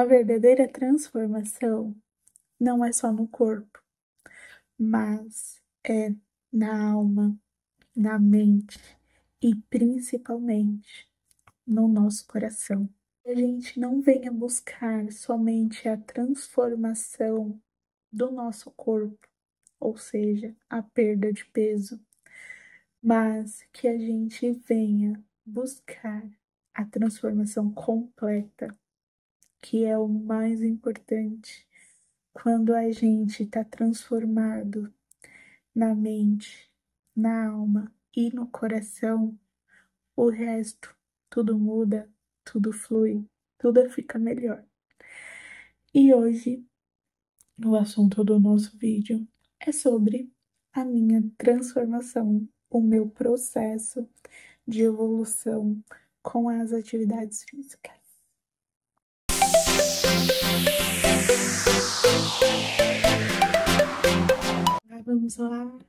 A verdadeira transformação não é só no corpo, mas é na alma, na mente e principalmente no nosso coração. A gente não venha buscar somente a transformação do nosso corpo, ou seja, a perda de peso, mas que a gente venha buscar a transformação completa, que é o mais importante. Quando a gente está transformado na mente, na alma e no coração, o resto, tudo muda, tudo flui, tudo fica melhor. E hoje, o assunto do nosso vídeo é sobre a minha transformação, o meu processo de evolução com as atividades físicas. Vamos lá.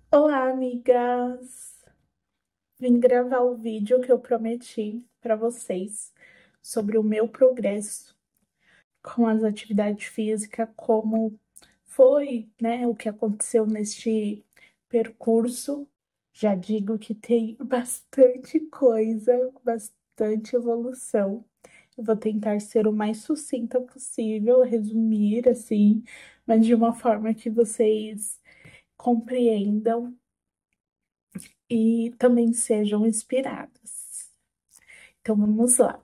Olá, amigas! Vim gravar o vídeo que eu prometi para vocês sobre o meu progresso com as atividades físicas, como foi, né, o que aconteceu neste percurso. Já digo que tem bastante coisa, bastante evolução. Eu vou tentar ser o mais sucinta possível, resumir assim, mas de uma forma que vocês compreendam e também sejam inspiradas. Então vamos lá.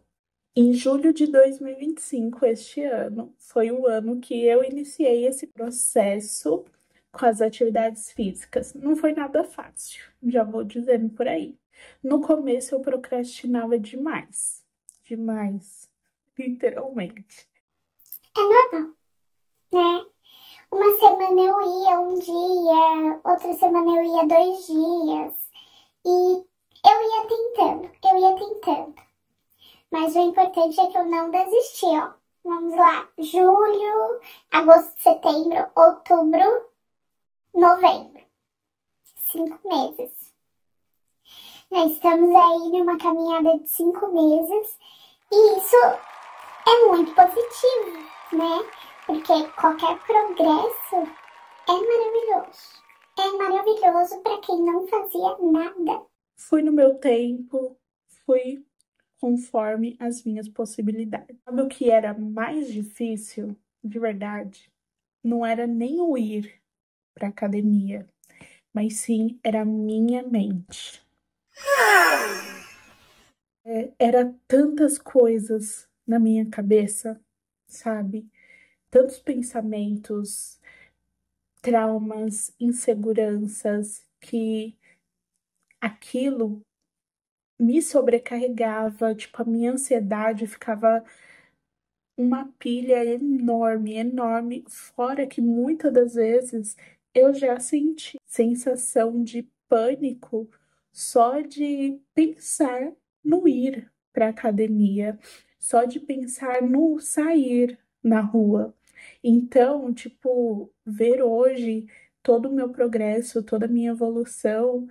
Em julho de 2025, este ano, foi o ano que eu iniciei esse processo com as atividades físicas. Não foi nada fácil, já vou dizendo por aí. No começo eu procrastinava demais, demais, literalmente. É normal, né? Uma semana eu ia um dia, outra semana eu ia 2 dias. E eu ia tentando. Mas o importante é que eu não desisti, ó. Vamos lá. Julho, agosto, setembro, outubro, novembro. 5 meses. Nós estamos aí numa caminhada de 5 meses. E isso é muito positivo, né? Porque qualquer progresso é maravilhoso. É maravilhoso para quem não fazia nada. Fui no meu tempo, fui conforme as minhas possibilidades. Sabe o que era mais difícil, de verdade? Não era nem o ir para academia, mas sim era a minha mente. Era tantas coisas na minha cabeça, sabe? Tantos pensamentos, traumas, inseguranças, que aquilo me sobrecarregava, tipo, a minha ansiedade ficava uma pilha enorme, enorme, fora que muitas das vezes eu já senti sensação de pânico só de pensar no ir para academia, só de pensar no sair na rua. Então, tipo, ver hoje todo o meu progresso, toda a minha evolução,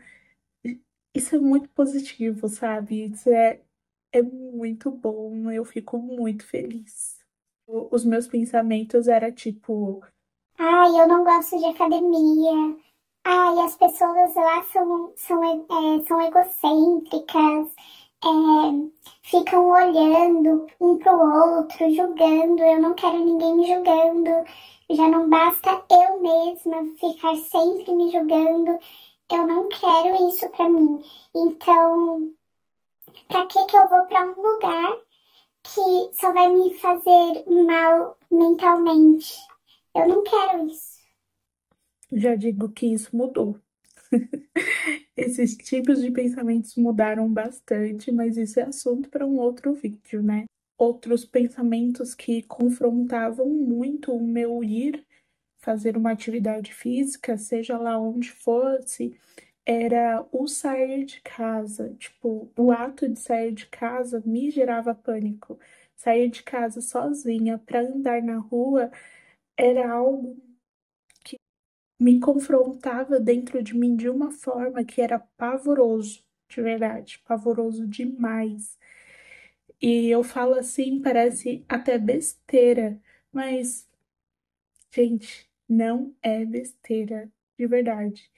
isso é muito positivo, sabe? É muito bom, eu fico muito feliz. Os meus pensamentos era tipo, Ai, eu não gosto de academia. Ai, as pessoas lá são egocêntricas, ficam olhando um pro outro, julgando. Eu não quero ninguém me julgando. Já não basta eu mesma ficar sempre me julgando. Eu não quero isso pra mim. Então, pra que eu vou pra um lugar que só vai me fazer mal mentalmente? Eu não quero isso. já digo que isso mudou. Esses tipos de pensamentos mudaram bastante, mas isso é assunto para um outro vídeo, né? Outros pensamentos que confrontavam muito o meu ir fazer uma atividade física, seja lá onde fosse, era o sair de casa. Tipo, o ato de sair de casa me gerava pânico. Sair de casa sozinha para andar na rua era algo me confrontava dentro de mim de uma forma que era pavoroso, de verdade, pavoroso demais. E eu falo assim, parece até besteira, mas, gente, não é besteira, de verdade.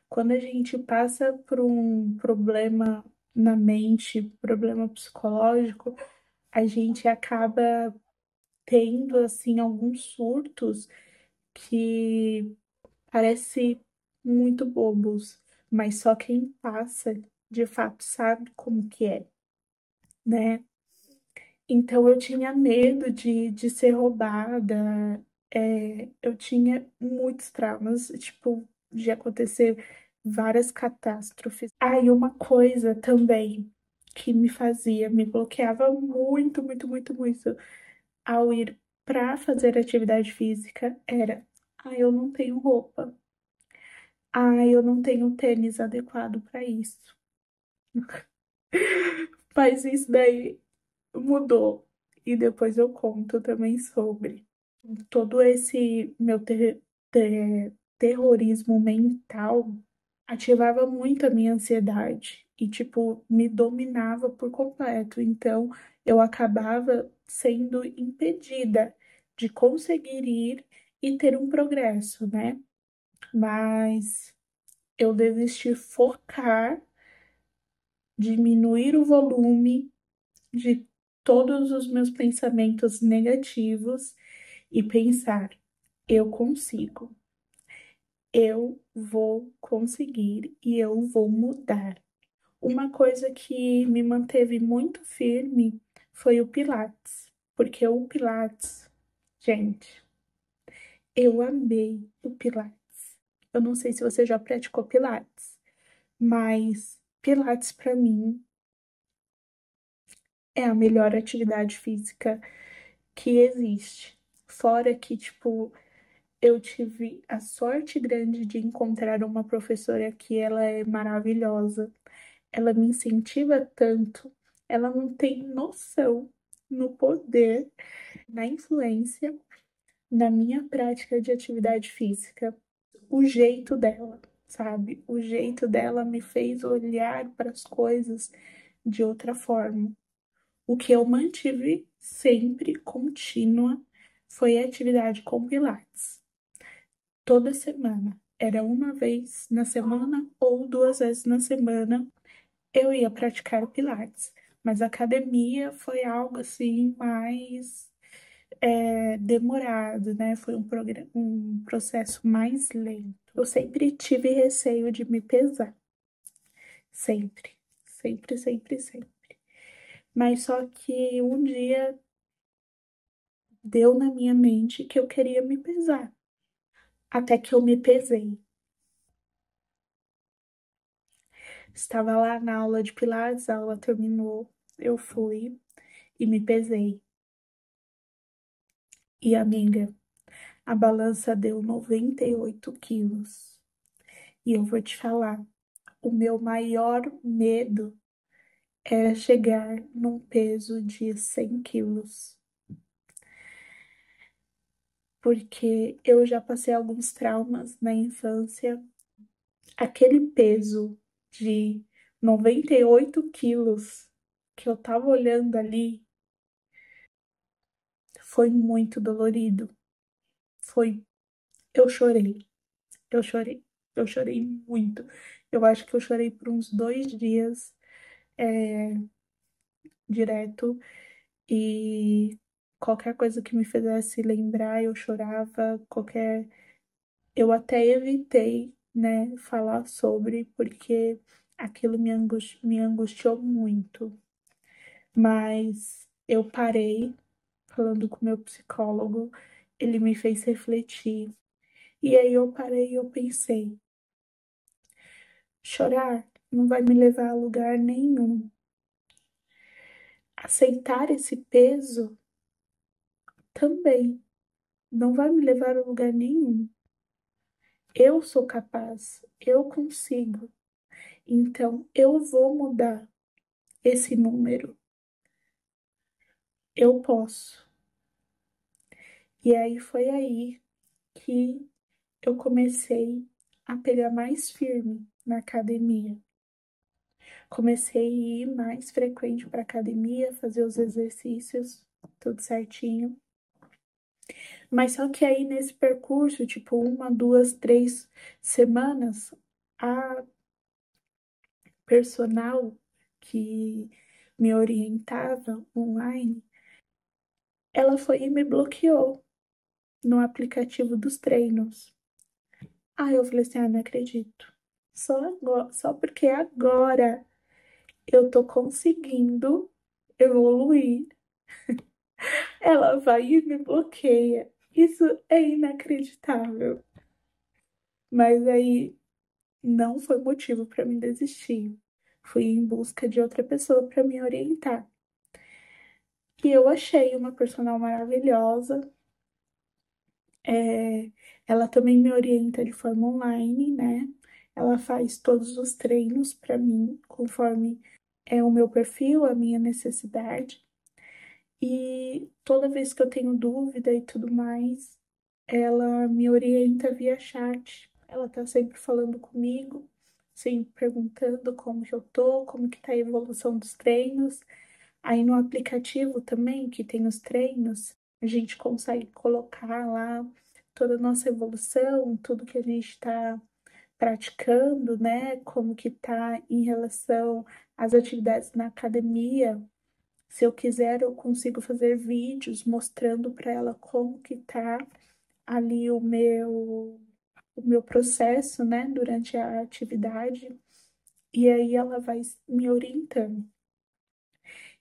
Quando a gente passa por um problema na mente, problema psicológico, a gente acaba tendo assim alguns surtos que parece muito bobos, mas só quem passa de fato sabe como que é, né? Então eu tinha medo de ser roubada, eu tinha muitos traumas, tipo, de acontecer várias catástrofes. Ah, e uma coisa também que me fazia, me bloqueava muito, muito, muito, muito ao ir para fazer atividade física era, eu não tenho roupa. Eu não tenho tênis adequado para isso. Mas isso daí mudou. E depois eu conto também sobre todo esse meu terrorismo mental ativava muito a minha ansiedade e, tipo, me dominava por completo. Então, eu acabava sendo impedida de conseguir ir e ter um progresso, né? Mas eu desisti focar, diminuir o volume de todos os meus pensamentos negativos e pensar: eu consigo, eu vou conseguir e eu vou mudar. Uma coisa que me manteve muito firme foi o Pilates, porque o Pilates, gente, eu amei o Pilates. Eu não sei se você já praticou Pilates, mas Pilates para mim é a melhor atividade física que existe. Fora que, tipo, eu tive a sorte grande de encontrar uma professora que ela é maravilhosa. Ela me incentiva tanto, ela não tem noção no poder, na influência na minha prática de atividade física. O jeito dela, sabe? O jeito dela me fez olhar para as coisas de outra forma. O que eu mantive sempre contínua foi a atividade com Pilates. Toda semana. Era uma vez na semana ou duas vezes na semana eu ia praticar Pilates. Mas a academia foi algo assim mais demorado, né? Foi um processo mais lento. Eu sempre tive receio de me pesar. Sempre. Sempre, sempre, sempre. Mas só que um dia deu na minha mente que eu queria me pesar. Até que eu me pesei. Estava lá na aula de Pilates, a aula terminou, eu fui e me pesei. E amiga, a balança deu 98 quilos. E eu vou te falar, o meu maior medo era chegar num peso de 100 quilos. Porque eu já passei alguns traumas na infância. Aquele peso de 98 quilos que eu tava olhando ali foi muito dolorido. Foi, eu chorei, eu chorei, eu chorei muito. Eu acho que eu chorei por uns 2 dias, é, direto, e qualquer coisa que me fizesse lembrar, eu chorava, qualquer. Eu até evitei, né, falar sobre, porque aquilo me angustiou muito. Mas eu parei falando com o meu psicólogo, ele me fez refletir. E aí eu parei e eu pensei, chorar não vai me levar a lugar nenhum. Aceitar esse peso também não vai me levar a lugar nenhum. Eu sou capaz, eu consigo. Então eu vou mudar esse número. Eu posso. E aí foi aí que eu comecei a pegar mais firme na academia. Comecei a ir mais frequente para academia, fazer os exercícios, tudo certinho. Mas só que aí nesse percurso, tipo, uma, duas, 3 semanas, a personal que me orientava online, ela foi e me bloqueou no aplicativo dos treinos. Aí eu falei assim, ah, não acredito. Só porque agora eu tô conseguindo evoluir, ela vai e me bloqueia. Isso é inacreditável. Mas aí não foi motivo para mim desistir. Fui em busca de outra pessoa para me orientar. E eu achei uma personal maravilhosa. É, ela também me orienta de forma online, né? Ela faz todos os treinos para mim, conforme é o meu perfil, a minha necessidade. E toda vez que eu tenho dúvida e tudo mais, ela me orienta via chat. Ela tá sempre falando comigo, sempre perguntando como que eu tô, como que tá a evolução dos treinos. Aí no aplicativo também, que tem os treinos, a gente consegue colocar lá toda a nossa evolução, tudo que a gente está praticando, né? Como que tá em relação às atividades na academia. Se eu quiser, eu consigo fazer vídeos mostrando para ela como que tá ali o meu processo, né, durante a atividade. E aí ela vai me orientando.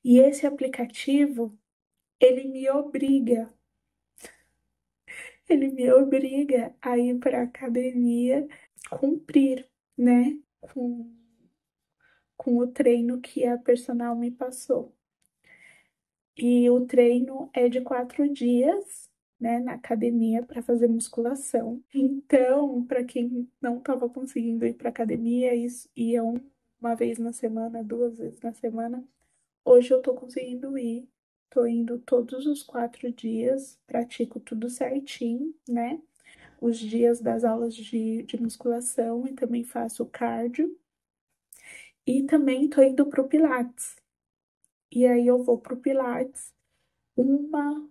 E esse aplicativo, ele me obriga a ir para a academia, cumprir, né, com o treino que a personal me passou. E o treino é de 4 dias, né, na academia para fazer musculação. Então, para quem não estava conseguindo ir para academia, isso ia uma vez na semana, 2 vezes na semana. Hoje eu tô conseguindo ir. Tô indo todos os 4 dias, pratico tudo certinho, né? Os dias das aulas de musculação e também faço cardio. E também tô indo pro Pilates. E aí eu vou pro Pilates uma,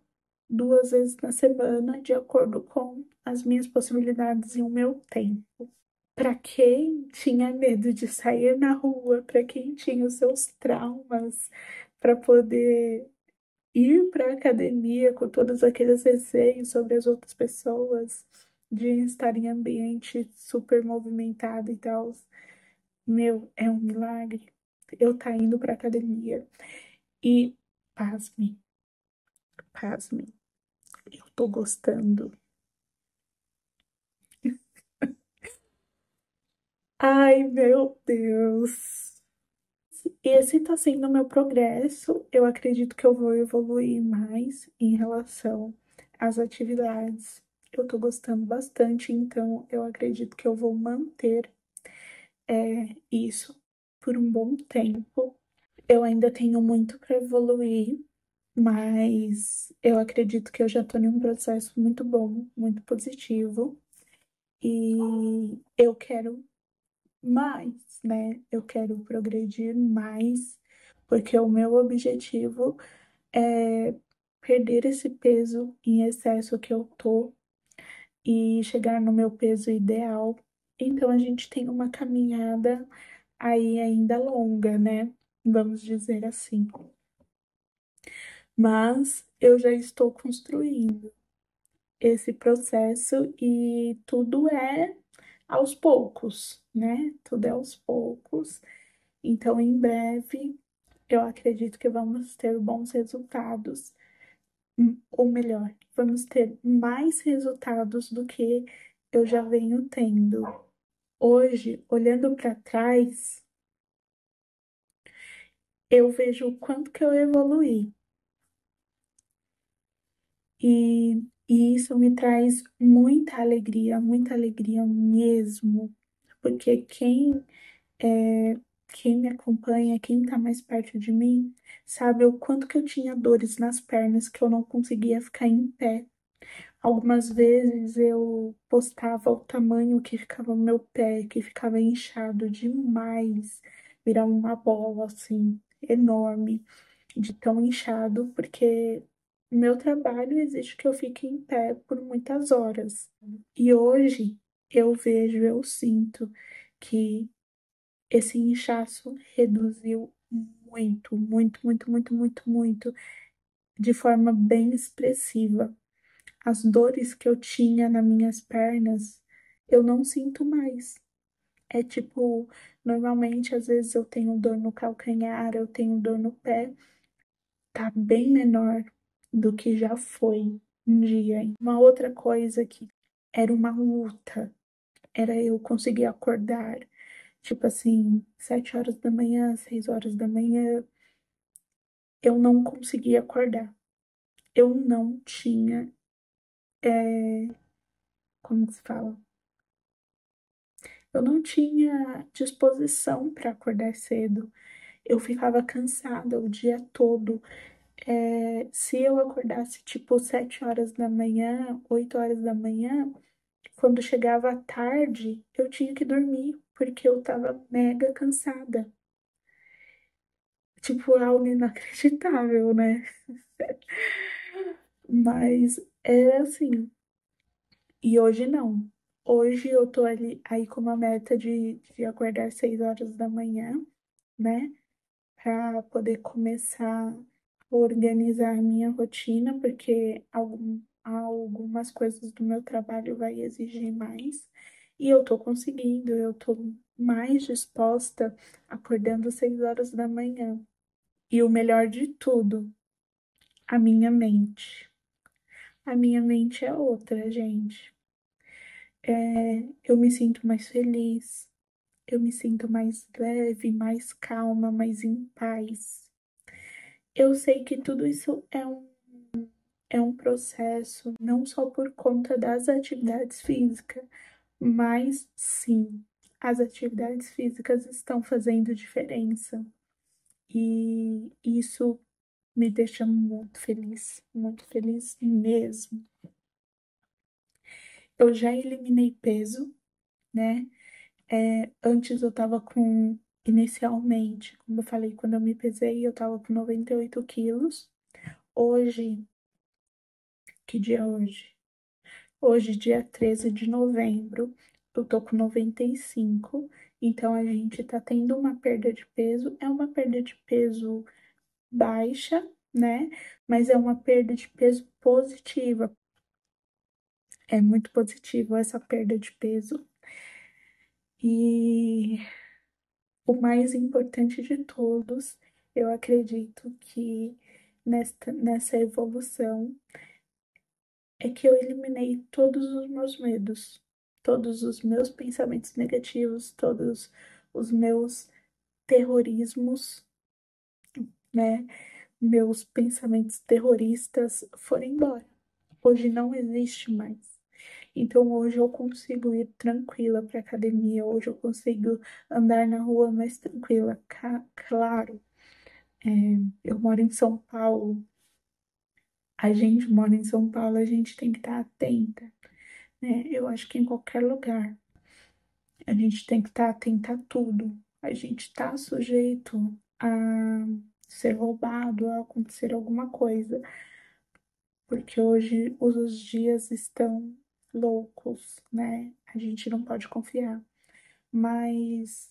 2 vezes na semana, de acordo com as minhas possibilidades e o meu tempo. Para quem tinha medo de sair na rua, para quem tinha os seus traumas, para poder ir para a academia com todos aqueles receios sobre as outras pessoas, de estar em ambiente super movimentado e tal, meu, é um milagre. Eu tá indo para academia e pasme, pasme, eu tô gostando. Ai, meu Deus. Esse tá sendo o meu progresso. Eu acredito que eu vou evoluir mais em relação às atividades. Eu tô gostando bastante, então eu acredito que eu vou manter isso por um bom tempo. Eu ainda tenho muito para evoluir, mas eu acredito que eu já tô em um processo muito bom, muito positivo. E eu quero mais, né? Eu quero progredir mais, porque o meu objetivo é perder esse peso em excesso que eu tô e chegar no meu peso ideal. Então a gente tem uma caminhada aí ainda longa, né? Vamos dizer assim. Mas eu já estou construindo esse processo e tudo é aos poucos, né? Tudo é aos poucos. Então, em breve, eu acredito que vamos ter bons resultados, ou melhor, vamos ter mais resultados do que eu já venho tendo. Hoje, olhando para trás, eu vejo o quanto que eu evoluí. E isso me traz muita alegria mesmo, porque quem me acompanha, quem tá mais perto de mim, sabe o quanto que eu tinha dores nas pernas que eu não conseguia ficar em pé. Algumas vezes eu postava o tamanho que ficava o meu pé, que ficava inchado demais, virava uma bola assim, enorme, de tão inchado, porque o meu trabalho exige que eu fique em pé por muitas horas. E hoje eu vejo, eu sinto que esse inchaço reduziu muito, muito, muito, muito, muito, muito, de forma bem expressiva. As dores que eu tinha nas minhas pernas, eu não sinto mais. É tipo, normalmente, às vezes eu tenho dor no calcanhar, eu tenho dor no pé, tá bem menor do que já foi um dia. Uma outra coisa que era uma luta, era eu conseguir acordar, tipo assim, 7 horas da manhã, 6 horas da manhã, eu não conseguia acordar. Eu não tinha, como que se fala? Eu não tinha disposição para acordar cedo. Eu ficava cansada o dia todo. Se eu acordasse tipo 7 horas da manhã, 8 horas da manhã, quando chegava à tarde, eu tinha que dormir, porque eu tava mega cansada. Tipo, algo inacreditável, né? Mas era assim. E hoje não. Hoje eu tô ali aí com uma meta de acordar 6 horas da manhã, né? Para poder começar a organizar a minha rotina, porque algumas coisas do meu trabalho vai exigir mais. E eu tô conseguindo, eu tô mais disposta acordando 6 horas da manhã. E o melhor de tudo, a minha mente. A minha mente é outra, gente. Eu me sinto mais feliz, eu me sinto mais leve, mais calma, mais em paz. Eu sei que tudo isso é um processo não só por conta das atividades físicas, mas sim, as atividades físicas estão fazendo diferença. E isso me deixa muito feliz mesmo. Eu já eliminei peso, né? Antes eu tava inicialmente, como eu falei, quando eu me pesei, eu tava com 98 quilos. Hoje, que dia é hoje? Hoje, dia 13 de novembro, eu tô com 95. Então a gente tá tendo uma perda de peso. É uma perda de peso baixa, né? Mas é uma perda de peso positiva. É muito positivo essa perda de peso. E o mais importante de todos, eu acredito que nessa evolução é que eu eliminei todos os meus medos, todos os meus pensamentos negativos, todos os meus terrorismos, né? Meus pensamentos terroristas foram embora. Hoje não existe mais. Então hoje eu consigo ir tranquila para academia, hoje eu consigo andar na rua mais tranquila. Claro, é, eu moro em São Paulo, a gente mora em São Paulo, a gente tem que estar atenta, né? Eu acho que em qualquer lugar a gente tem que estar atenta a tudo. A gente está sujeito a ser roubado, a acontecer alguma coisa, porque hoje os dias estão loucos, né? A gente não pode confiar. Mas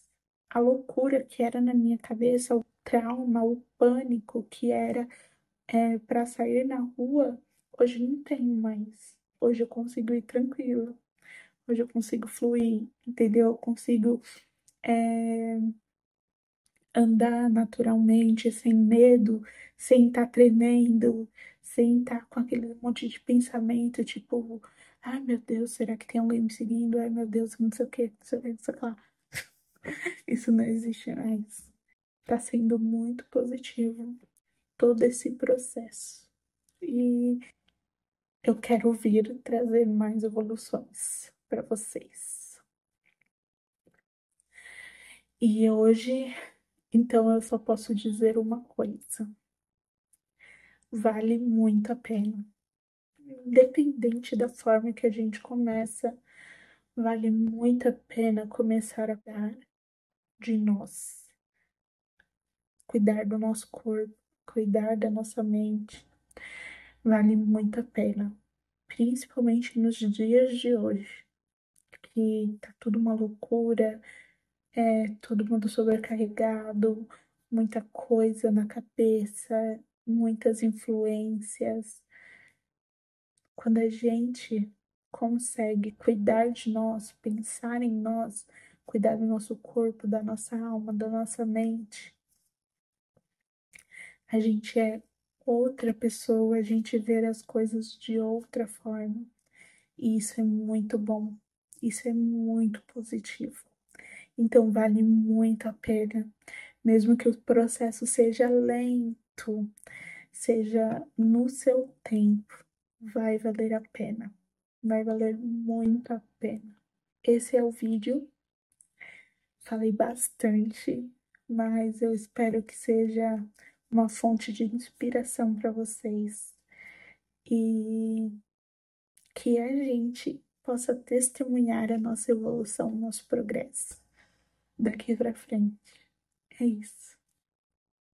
a loucura que era na minha cabeça, o trauma, o pânico que era para sair na rua, hoje não tenho mais. Hoje eu consigo ir tranquila. Hoje eu consigo fluir, entendeu? Eu consigo andar naturalmente, sem medo, sem estar tremendo, sem estar com aquele monte de pensamento, tipo, ai meu Deus, será que tem alguém me seguindo? Ai meu Deus, não sei o que, não sei o que, não sei o que lá. Isso não existe mais. Tá sendo muito positivo todo esse processo. E eu quero vir trazer mais evoluções para vocês. E hoje, então, eu só posso dizer uma coisa: vale muito a pena. independente da forma que a gente começa, vale muito a pena começar a cuidar de nós, cuidar do nosso corpo, cuidar da nossa mente. Vale muito a pena, principalmente nos dias de hoje, que tá tudo uma loucura, todo mundo sobrecarregado, muita coisa na cabeça, muitas influências. Quando a gente consegue cuidar de nós, pensar em nós, cuidar do nosso corpo, da nossa alma, da nossa mente, a gente é outra pessoa, a gente vê as coisas de outra forma. E isso é muito bom, isso é muito positivo. Então vale muito a pena, mesmo que o processo seja lento, seja no seu tempo, vai valer a pena. Vai valer muito a pena. Esse é o vídeo. Falei bastante, mas eu espero que seja uma fonte de inspiração para vocês e que a gente possa testemunhar a nossa evolução, o nosso progresso daqui para frente. É isso.